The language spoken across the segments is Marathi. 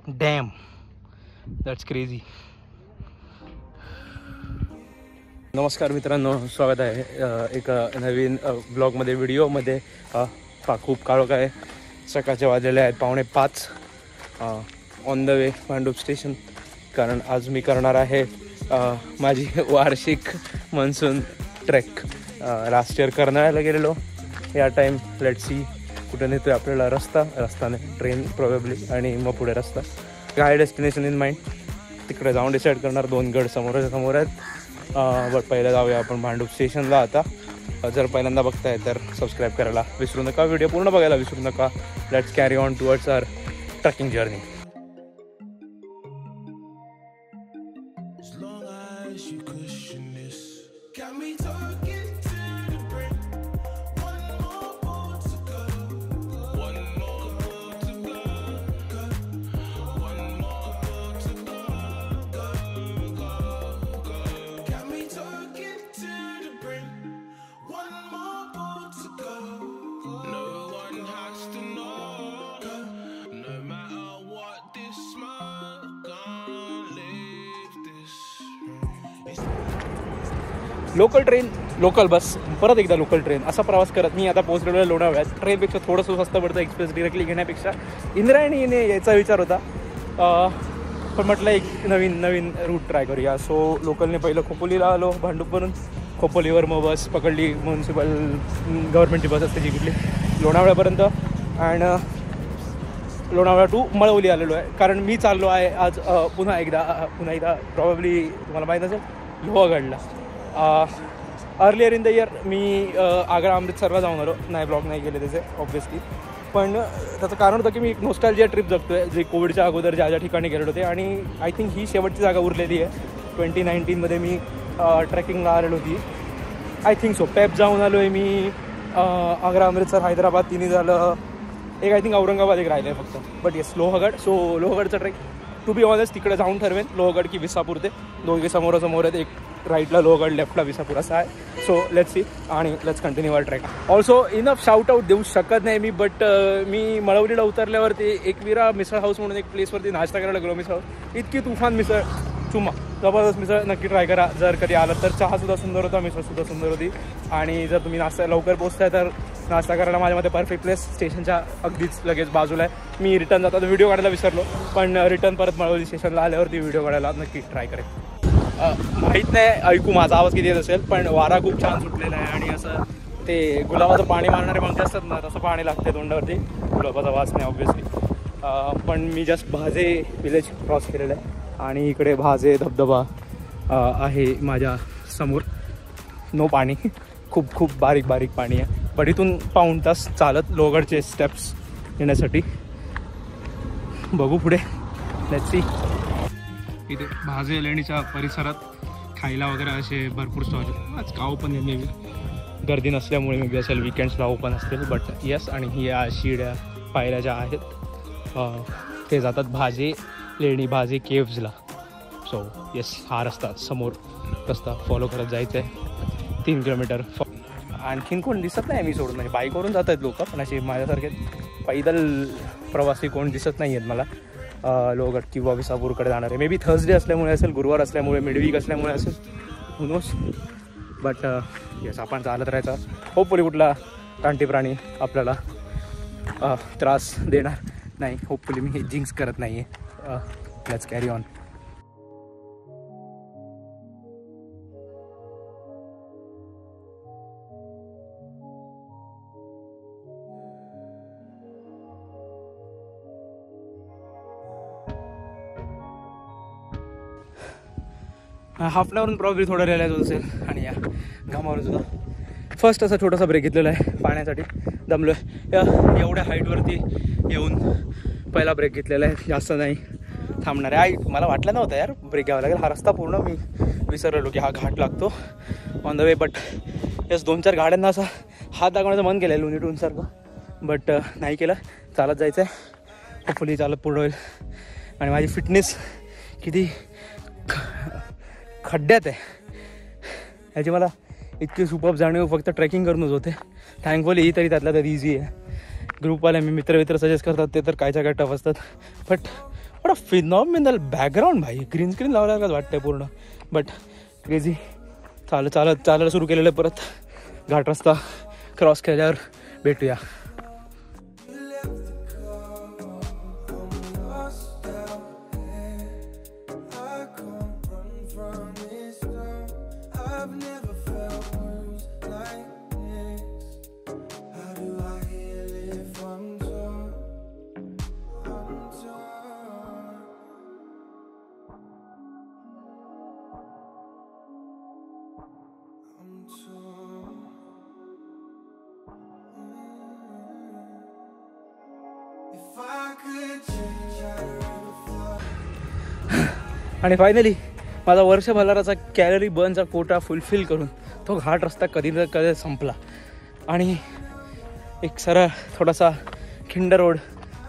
Dam, that's crazy. नमस्कार मित्रांनो, स्वागत आहे एक नवीन ब्लॉगमध्ये, व्हिडिओमध्ये. खूप काळोख आहे, सकाळचे वाजलेले आहेत 4:45. On the way Bhandup station, कारण आज मी करणार आहे माझी वार्षिक मनसून ट्रेक. लास्ट इयर कर्नाळ्याला गेलेलो. या टाईम लेट सी कुठे नेतो आहे आपल्याला रस्ताने ट्रेन प्रोबेबली, आणि मग पुढे रस्ता. काय डेस्टिनेशन इन माइंड, तिकडे जाऊन डिसाईड करणार. 2 गड समोर आहेत. बट पहिलं जाऊया आपण भांडूप स्टेशनला. आता जर पहिल्यांदा बघताय तर सबस्क्राईब करायला विसरू नका, व्हिडिओ पूर्ण बघायला विसरू नका. Let's carry on towards our trekking journey. Local train, local bus, परत एकदा लोकल ट्रेन, असा प्रवास करत मी आता पोहोचलेलो आहे लोणावळ्यात. ट्रेनपेक्षा थोडंसं स्वस्त पडतं एक्सप्रेस डिरेक्टली घेण्यापेक्षा. इंद्रायणीने यायचा विचार होता, पण म्हटलं एक नवीन रूट ट्राय करूया. सो लोकलने पहिलं खोपोलीला आलो भांडूपवरून. खोपोलीवर मग बस पकडली, म्युन्सिपल गव्हर्नमेंटची बस असते जी कुठली, लोणावळ्यापर्यंत. अँड लोणावळा टू मळवली आलेलो आहे, कारण मी चाललो आहे आज पुन्हा एकदा प्रॉबेबली तुम्हाला माहीत असेल लोहगडला. अर्लियर इन द इयर मी आग्रा अमृतसरला जाऊन आलो. नाही, ब्लॉग नाही केले त्याचे ऑब्व्हियसली, पण त्याचं कारण होतं की मी एक नॉस्टॅल्जिया ट्रिप जगतो आहे, जे कोविडच्या अगोदर ज्या ठिकाणी गेलेलो होते. आणि आय थिंक ही शेवटची जागा उरलेली आहे. 2019मध्ये मी ट्रेकिंगला आलेलो होती, आय थिंक सो. पेप जाऊन आलो आहे मी. आग्रा अमृतसर हैदराबाद तिन्ही झालं. एक आय थिंक औरंगाबाद एक राहिलं आहे फक्त. But yes, Lohgad. सो लोहगडचं ट्रेक टू बी ऑनेस्ट तिकडे जाऊन ठरवेन, लोहगड की विसापूर. ते दोघे समोरासमोर आहेत, एक राईटला लोहगड, लेफ्टला विसापूर असं आहे. सो लेट्स सी आणि let's continue our trek. Also enough shout out देऊ शकत नाही मी, बट मी मळवलीला उतरल्यावरती एकविरा मिसळ हाऊस म्हणून एक प्लेसवरती नाश्ता करायला गेलो. मिसळ इतकी तुफान मिसळ, चुमा जबरदस्त मिसळ, नक्की ट्राय करा जर कधी आलं तर. चहासुद्धा सुंदर होता, मिसळसुद्धा सुंदर होती. आणि जर तुम्ही नाश्ता लवकर पोहोचताय तर नाश्ता करायला माझ्या मते परफेक्ट प्लेस स्टेशनच्या अगदीच लगेच बाजूला आहे. मी रिटर्न जाता तर व्हिडिओ काढायला विसरलो, पण रिटर्न परत मळवली स्टेशनला आल्यावरती व्हिडिओ काढायला नक्की ट्राय करेन. माहीत नाही ऐकू माझा आवाज किती येत असेल, पण वारा खूप छान सुटलेला आहे. आणि असं ते गुलाबाचं पाणी मारणारे माणसं असतात ना, तसं पाणी लागते तोंडावरती. गुलाबाचा वास नाही ऑब्व्हियसली. पण मी जस्ट भाजे विलेज क्रॉस केलेलं आहे, आणि इकडे भाजे धबधबा आहे माझ्या समोर. नो पाणी, खूप बारीक पाणी आहे. पण इथून पाऊण तास चालत लोहगडचे स्टेप्स येण्यासाठी. बघू पुढे, लेट्स सी. इथे भाजे लेणीच्या परिसरात खायला वगैरे असे भरपूर स्टॉल. आज का ओपन आहे, मे बी गर्दी नसल्यामुळे मे बी असेल, विकेंड्सला ओपन असतील. बट येस, आणि ही या शिड्या पायऱ्या ज्या आहेत ते जातात भाजे लेणी, भाजे केव्जला. सो येस, हा रस्ता समोर रस्ता फॉलो करत जायचं आहे 3 किलोमीटर. आणखीन कोण दिसत नाही मी सोडून, म्हणजे बाईकवरून जात आहेत लोक, पण असे माझ्यासारखे पैदल प्रवासी कोण दिसत नाही आहेत मला. लोहगड किंवा विसापूरकडे जाणार आहे. मे बी थर्सडे असल्यामुळे असेल, गुरुवार असल्यामुळे, मिडवीक असल्यामुळे असेल, हू नोस. बट येस, आपण चालत राहायचं. होपफुली कुठला रानटी प्राणी आपल्याला त्रास देणार नाही. होपफुली मी हे जिंक्स करत नाही आहे. Let's carry on. हाफल्यावरून प्रॉब्ली थोडं रिअलाइज होत असेल. आणि या घामावर सुद्धा फर्स्ट असा छोटासा ब्रेक घेतलेला आहे पाण्यासाठी. दमलो आहे एवढ्या हाईटवरती येऊन, पहिला ब्रेक घेतलेला आहे. जास्त नाही थांबणार आहे. मला वाटलं नव्हतं यार ब्रेक घ्यावा लागेल. हा रस्ता पूर्ण मी विसरलो की हा घाट लागतो on the way. But yes, 2-4 गाड्यांना असा हात दाखवण्याचं मन केलं आहे लोणी टूनसारखं, बट नाही केलं. चालत जायचं आहे, होपफुली चालत पूर्ण होईल. आणि माझी फिटनेस किती खड्ड्यात आहे याची मला इतकी सुपर्ब जाणीव फक्त ट्रेकिंग करूनच होते. थँकफुली ही तरी त्यातल्या तर इझी आहे. ग्रुपवाले मी मित्र सजेस्ट करतात ते तर कायच्या काय टफ असतात. बट बट फिनॉमिनल बॅकग्राऊंड भाई, ग्रीन स्क्रीन लावल्यासारखंच वाटतंय पूर्ण. But crazy. चालायला सुरू केलेलं आहे. परत घाट रस्ता क्रॉस केल्यावर भेटूया. आणि फायनली माझा वर्षभराचा कॅलरी बर्नचा कोटा फुलफिल करून तो घाट रस्ता कधी ना कधी संपला. आणि एक सरळ थोडासा खिंड रोड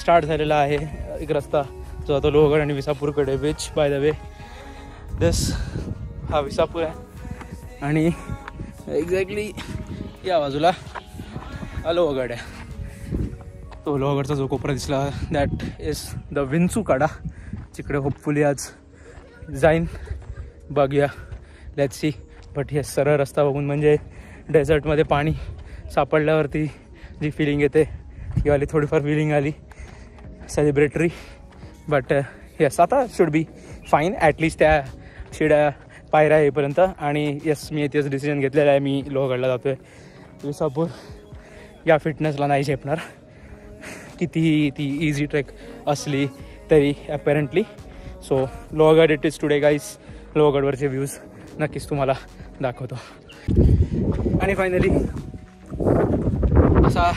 स्टार्ट झालेला आहे. एक रस्ता जो आता लोहगड आणि विसापूरकडे. Which by the way this हा विसापूर आहे आणि एक्झॅक्टली या बाजूला हा लोहगड आहे. तो लोहगडचा जो कोपरा दिसला दॅट इज द विंचूकाडा, जिकडे होपफुली आज जाईन. बघूया, लेट्स सी. बट हे सरळ रस्ता बघून म्हणजे डेझर्टमध्ये पाणी सापडल्यावरती जी फिलिंग येते ती वाली थोडीफार फिलिंग आली सेलिब्रेटरी. बट येस, आता शुड बी फाईन ॲटलिस्ट त्या शिड्या पायऱ्या येईपर्यंत. आणि येस, मी तेच डिसिजन घेतलेलं आहे. मी लोहगडला जातो आहे. विसापूर या फिटनेसला नाही झेपणार, कितीही ती इझी ट्रेक असली तरी apparently. So Lohgad it is today guys. लोहगडवरचे व्ह्यूज नक्कीच तुम्हाला दाखवतो. आणि फायनली असा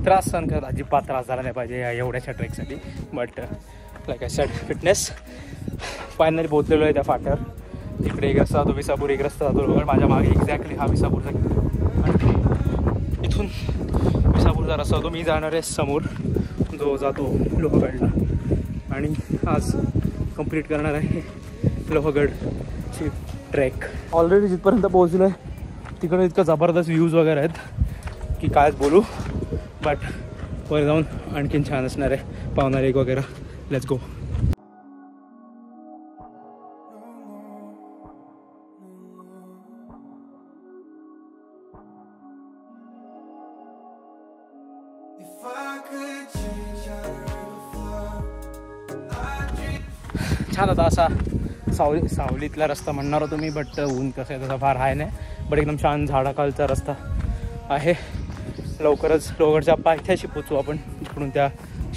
त्रास सहन करत अजिबात त्रास झाला नाही पाहिजे या एवढ्याशा ट्रेकसाठी. But like I said, fitness. Finally पोहोचलेलो आहे त्या फाट्यावर. इकडे एक रस्ता जातो विसापूर, एक रस्ता जातो लोहगड. माझ्या मागे एक्झॅक्टली हा विसापूरचा आणि इथून विसापूरचा रस्ता होतो. मी जाणार आहे समोर जो जातो लोहगडला. आणि आज कंप्लीट करणार आहे लोहगडची ट्रेक. ऑलरेडी जिथपर्यंत पोहोचलो आहे तिकडे इतकं जबरदस्त व्ह्यूज वगैरे आहेत की कायच बोलू. बट वर जाऊन आणखीन छान असणार आहे. पावना लेक वगैरे. Let's go. छान होता असा सावलीतला रस्ता म्हणणार होतो मी. बट ऊन कसं आहे तसा फार हाय नाही. बट एकदम छान झाडाखालचा रस्ता आहे. लवकरच लोहगडच्या पायथ्याशी पोचू आपण, जिकडून त्या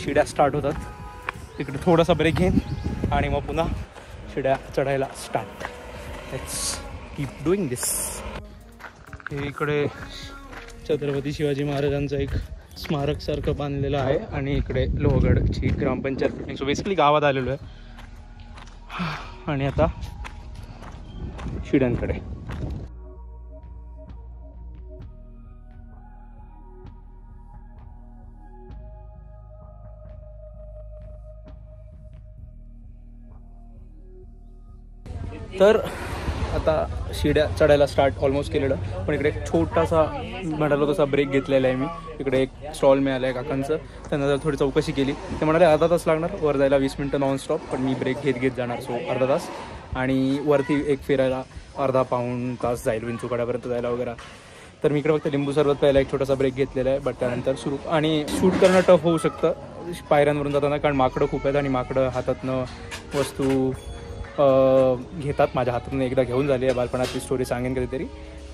शिड्या स्टार्ट होतात. तिकडे थोडासा ब्रेक घेईन आणि मग पुन्हा शिड्या चढायला स्टार्ट. लेट्स कीप डुईंग दिस. हे इकडे छत्रपती शिवाजी महाराजांचं एक स्मारकसारखं बांधलेलं आहे आणि इकडे लोहगडची ग्रामपंचायत मीटिंग. सो बेसिकली गावात आलेलो आहे. आणि आता शिड्यांकडे. तर आता शिड्या चढायला स्टार्ट ऑलमोस्ट केलेलं. पण इकडे एक छोटासा म्हणालो तसा ब्रेक घेतलेला आहे मी. इकडे एक स्टॉल मिळालं आहे काकांचं. त्यांना जर थोडी चौकशी केली. ते म्हणाले अर्धा तास लागणार वर जायला, 20 मिनटं नॉनस्टॉप. पण मी ब्रेक घेत जाणार. सो अर्धा तास. आणि वरती एक फिरायला अर्धा पाऊण तास जाईल विंचूकाड्यापर्यंत जायला वगैरे. तर मी इकडे फक्त लिंबू सरबत प्यायला एक छोटासा ब्रेक घेतलेला आहे. बट त्यानंतर सुरू. आणि शूट करणं टफ होऊ शकतं पायऱ्यांवरून जाताना, कारण माकडं खूप आहेत आणि माकडं हातातनं वस्तू घेतात. माझ्या हातातून एकदा घेऊन झाली आहे. बालपणातली स्टोरी सांगेन कधीतरी.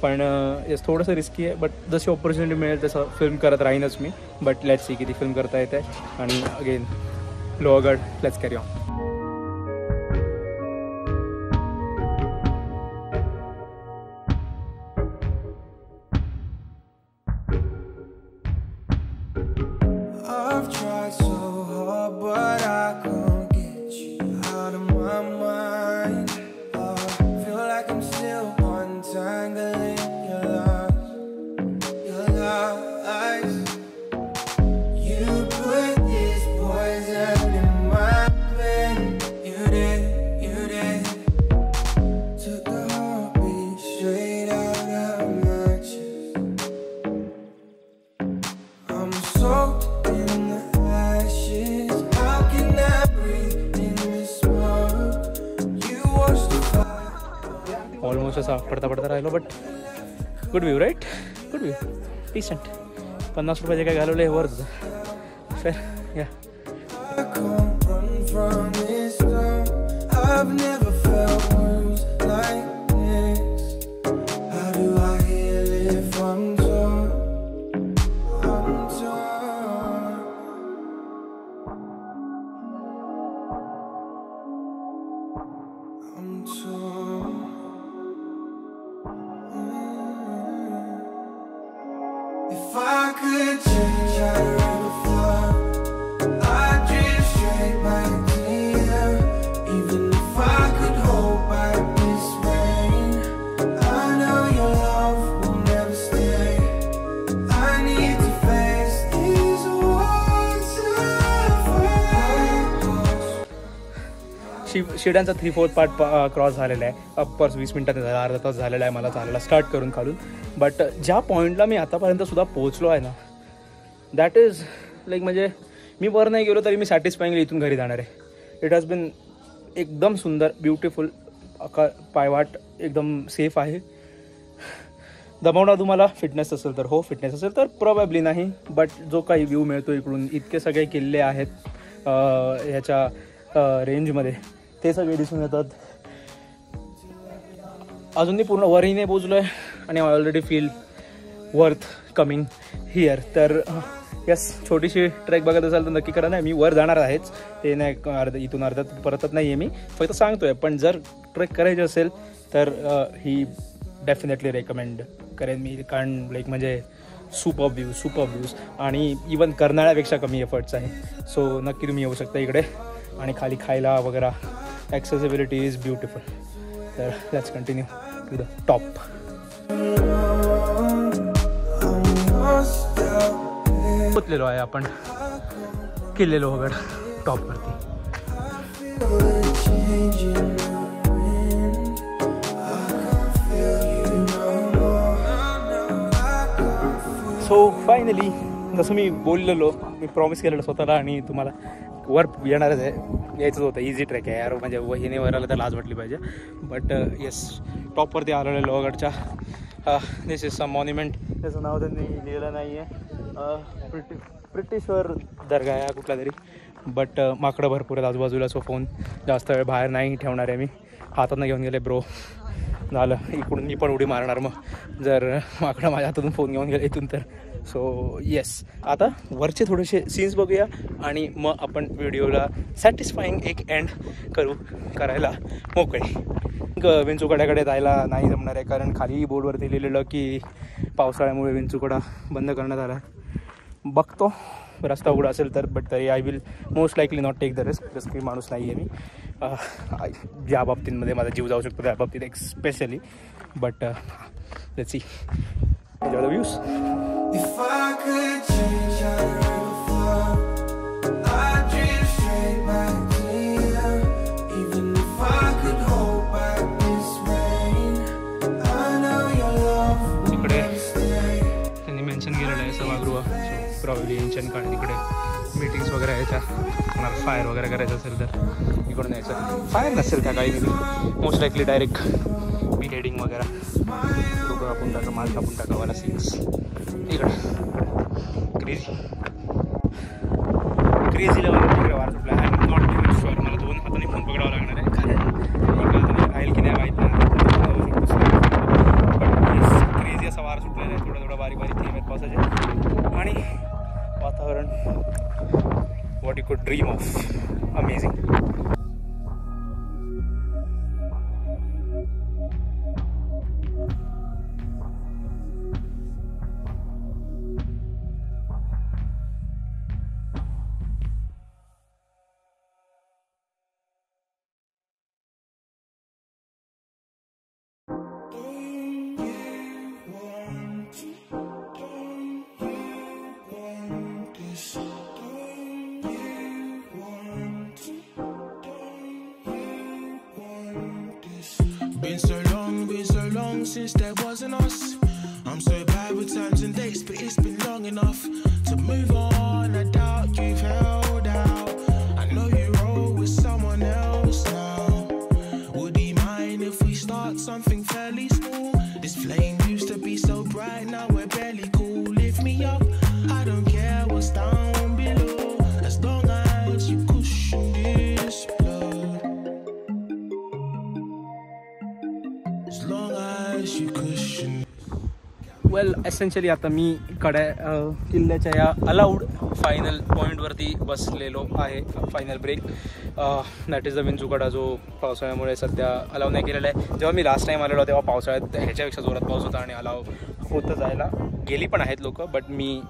पण येस, थोडंसं रिस्की आहे. बट जशी ऑपॉर्च्युनिटी मिळेल तसं फिल्म करत राहीनच मी. बट लेट्स सी किती फिल्म करता येते. आणि again Lohagad, let's carry on. पाऊस असा पडता पडता राहिलो. But good view right, good view, decent. 50 रुपये जे काय घालवले हे वर होतं फेर. या If I could change, I'd rather fly. I'd drift straight back to here. Even if I could hold back this rain, I know your love will never stay. I need to face these waterfalls. शिड्यांचा 3/4 part cross झालेला आहे. ऑफकोर्स 20 मिनिटात झाला, अर्धा तास झालेला आहे मला चालायला स्टार्ट करून खालून. बट ज्या पॉईंटला मी आतापर्यंत सुद्धा पोहोचलो आहे ना, दॅट इज लाईक म्हणजे मी वर नाही गेलो तरी मी सॅटिस्फाईंगली इथून घरी जाणार आहे. इट हॅज बिन एकदम सुंदर, ब्युटिफुल. पायवाट एकदम सेफ आहे. दमवणार तुम्हाला फिटनेस असेल तर हो, फिटनेस असेल तर प्रॉबॅबली नाही. बट जो काही व्ह्यू मिळतो इकडून, इतके सगळे किल्ले आहेत ह्याच्या रेंजमध्ये, ते सगळे दिसून येतात. अजूनही पूर्ण वरही नाही पोचलो आहे आणि I already feel worth coming here. तर यस, छोटीशी ट्रेक बघत असाल तर नक्की करा. नाही, मी वर जाणार आहेच, ते नाही इथून अर्ध्यात परतत नाही आहे मी, फक्त सांगतो आहे. पण जर ट्रेक करायची असेल तर ही डेफिनेटली रेकमेंड करेन मी. कारण लाईक म्हणजे सुपर व्ह्यूज आणि इवन कर्नाळ्यापेक्षा कमी एफर्ट्स आहे. सो नक्की तुम्ही येऊ शकता इकडे. आणि खाली खायला वगैरे ॲक्सेसिबिलिटी इज ब्युटिफुल. तर let's continue to the top. पोचलेलो आहे आपण किल्ले लोहगड टॉपवरती. सो फायनली जसं मी बोललेलो, मी प्रॉमिस केलेलं स्वतःला आणि तुम्हाला, वर येणारच आहे, यायचंच होतं. इझी ट्रेक आहे यार, म्हणजे वहिने वर आलं तर लाज वाटली पाहिजे. बट येस, टॉपवरती आलेलं आहे लोहगडच्या. दिस इज सम मॉन्युमेंट, त्याचं नाव त्यांनी लिहिलं नाही आहे. ब्रिटिशवर दर्गा आहे कुठला तरी. बट माकडं भरपूर आहेत आजूबाजूला. सो फोन जास्त वेळ बाहेर नाही ठेवणार आहे मी. हातातनं घेऊन गेले ब्रो, झालं. इकडून मी पण उडी मारणार मग जर माकडं माझ्या हातातून फोन घेऊन गेले इथून तर. सो येस, आता वरचे थोडेसे सीन्स बघूया आणि मग आपण व्हिडिओला सॅटिस्फाईंग एक एंड करायला मोकळे. विंचुकड्याकडे जायला नाही जमणार आहे, कारण खाली बोर्डवरती लिहिलेलं की पावसाळ्यामुळे विंचुकडा बंद करण्यात आला आहे. बघतो रस्ता उघडा असेल तर. बट तरी I will most likely not take the risk. Risky माणूस नाही आहे मी. ज्या बाबतींमध्ये माझा जीव जाऊ शकतो त्या बाबतीत especially. But let's see the views. If I could change, I'd rather fly. I'd drift straight back to here. Even if I could hold back this rain, I know your love will never stay. त्यांनी मेन्शन केलेलं आहे सभागृह. सो प्रॉब्ली एन्शन कारण तिकडे मीटिंग्स वगैरे यायच्या. कोणाला फायर वगैरे करायचं असेल तर इकडून यायचं. फायर नसेल त्या काही मोस्ट लाईकली डायरेक्ट बिहेडिंग वगैरे. डोकं कापून टाका, माल कापून टाका वाला सीन्स इकडं. क्रेझी लेवल तिकडे वार सुटला. I am not even sure. मला 2 हाताने फोन पकडावा लागणार आहे, कारण राहील की नाही माहीत नाही. बट क्रेझी असा वार सुटलेला आहे. थोडं बारीक बारीक थेंब आहेत पावसाचे. आणि वातावरण व्हॉट यू कुड dream of. Amazing. Been so long since there wasn't us. I'm so bad with times and dates, but it's been long enough to move on. I doubt you've held out. I know you roll with someone else now. Would he mind if we start something fairly well essentially आता मी किल्ल्याच्या या अलाउड फायनल पॉईंटवरती बसलेलो आहे. Final break that is the Vinchukada, जो पावसाळ्यामुळे सध्या अलाव नाही केलेला आहे. जेव्हा मी लास्ट टाईम आलेलो तेव्हा पावसाळ्यात ह्याच्यापेक्षा जोरात पाऊस होता आणि अलाव होतं जायला. गेली पण आहेत लोक, बट मी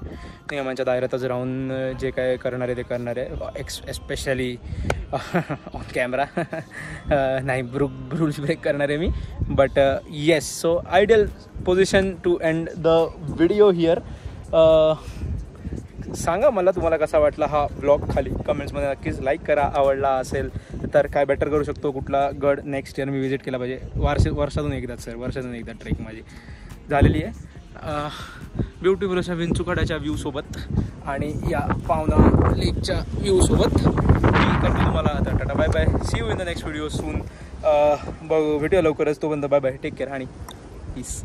नियमांच्या दायऱ्यातच राहून जे काय करणार आहे ते करणार आहे. एस्पेशली ऑन कॅमेरा नाही, रूल्स ब्रेक करणार आहे मी. But yes, so ideal position to end the video here. सांगा मला तुम्हाला कसा वाटला हा ब्लॉग, खाली कमेंट्समध्ये नक्कीच लाईक करा. आवडला असेल तर काय बेटर करू शकतो, कुठला गड नेक्स्ट इयर मी विजिट केला पाहिजे. वर्षातून एकदा ट्रेक माझी झालेली आहे. ब्युटिफुल अशा विंचुकड्याच्या व्ह्यूसोबत आणि या पावना लेकच्या व्ह्यूसोबत मी करतो तुम्हाला आता टाटा bye bye. See you in the next video soon. भेटूया लवकरच. तोपर्यंत बाय बाय, टेक केअर आणि पीस.